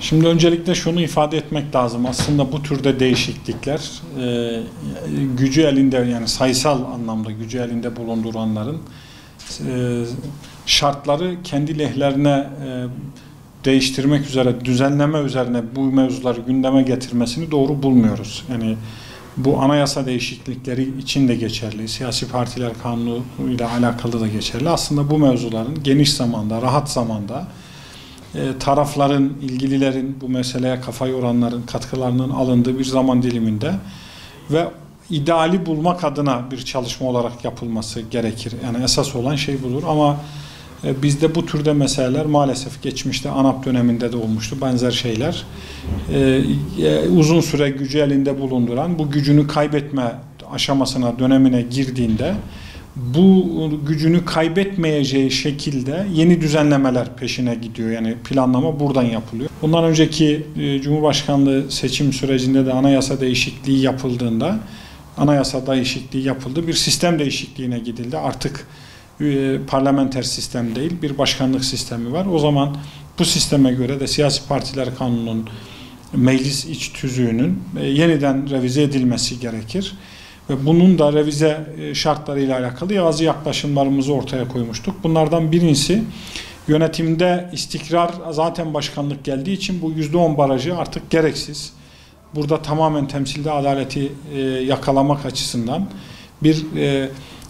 Şimdi öncelikle şunu ifade etmek lazım. Aslında bu türde değişiklikler gücü elinde, yani sayısal anlamda gücü elinde bulunduranların şartları kendi lehlerine değiştirmek üzere, düzenleme üzerine bu mevzuları gündeme getirmesini doğru bulmuyoruz. Yani bu anayasa değişiklikleri için de geçerli, siyasi partiler kanunu ile alakalı da geçerli. Aslında bu mevzuların geniş zamanda, rahat zamanda tarafların, ilgililerin, bu meseleye kafa yoranların katkılarının alındığı bir zaman diliminde ve ideali bulmak adına bir çalışma olarak yapılması gerekir. Yani esas olan şey budur ama bizde bu türde meseleler maalesef geçmişte ANAP döneminde de olmuştu. Benzer şeyler uzun süre gücü elinde bulunduran, bu gücünü kaybetme aşamasına, dönemine girdiğinde bu gücünü kaybetmeyeceği şekilde yeni düzenlemeler peşine gidiyor. Yani planlama buradan yapılıyor. Bundan önceki Cumhurbaşkanlığı seçim sürecinde de anayasa değişikliği yapıldığında, anayasa değişikliği yapıldı, bir sistem değişikliğine gidildi. Artık parlamenter sistem değil, bir başkanlık sistemi var. O zaman bu sisteme göre de siyasi partiler kanununun meclis iç tüzüğünün yeniden revize edilmesi gerekir. Ve bunun da revize şartlarıyla alakalı bazı yaklaşımlarımızı ortaya koymuştuk. Bunlardan birincisi, yönetimde istikrar, zaten başkanlık geldiği için bu %10 barajı artık gereksiz. Burada tamamen temsilde adaleti yakalamak açısından bir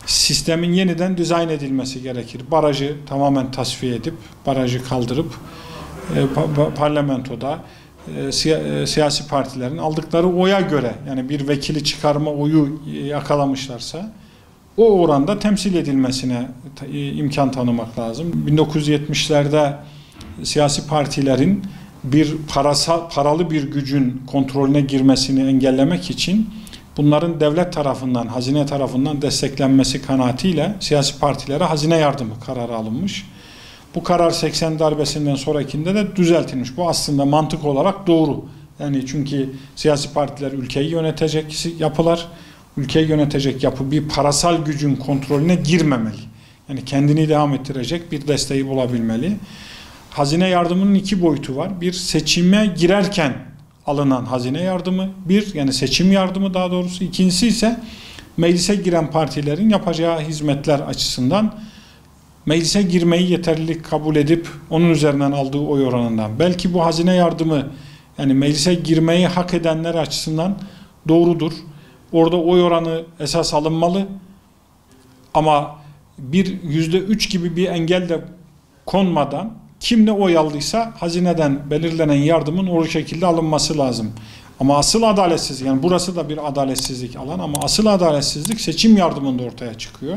sistemin yeniden dizayn edilmesi gerekir. Barajı tamamen tasfiye edip, barajı kaldırıp parlamentoda siyasi partilerin aldıkları oya göre, yani bir vekili çıkarma oyu yakalamışlarsa o oranda temsil edilmesine imkan tanımak lazım. 1970'lerde siyasi partilerin bir paralı bir gücün kontrolüne girmesini engellemek için bunların devlet tarafından, hazine tarafından desteklenmesi kanaatiyle siyasi partilere hazine yardımı kararı alınmış. Bu karar 80 darbesinden sonrakinde de düzeltilmiş. Bu aslında mantık olarak doğru. Yani çünkü siyasi partiler ülkeyi yönetecek yapılar, ülkeyi yönetecek yapı bir parasal gücün kontrolüne girmemeli. Yani kendini devam ettirecek bir desteği bulabilmeli. Hazine yardımının iki boyutu var. Bir, seçime girerken alınan hazine yardımı. Yani seçim yardımı daha doğrusu. İkincisi ise meclise giren partilerin yapacağı hizmetler açısından meclise girmeyi yeterlilik kabul edip onun üzerinden aldığı oy oranından. Belki bu hazine yardımı, yani meclise girmeyi hak edenler açısından doğrudur. Orada oy oranı esas alınmalı. Ama bir %3 gibi bir engel de konmadan kim ne oy aldıysa hazineden belirlenen yardımın o şekilde alınması lazım. Ama asıl adaletsizlik, yani burası da bir adaletsizlik alan ama asıl adaletsizlik seçim yardımında ortaya çıkıyor.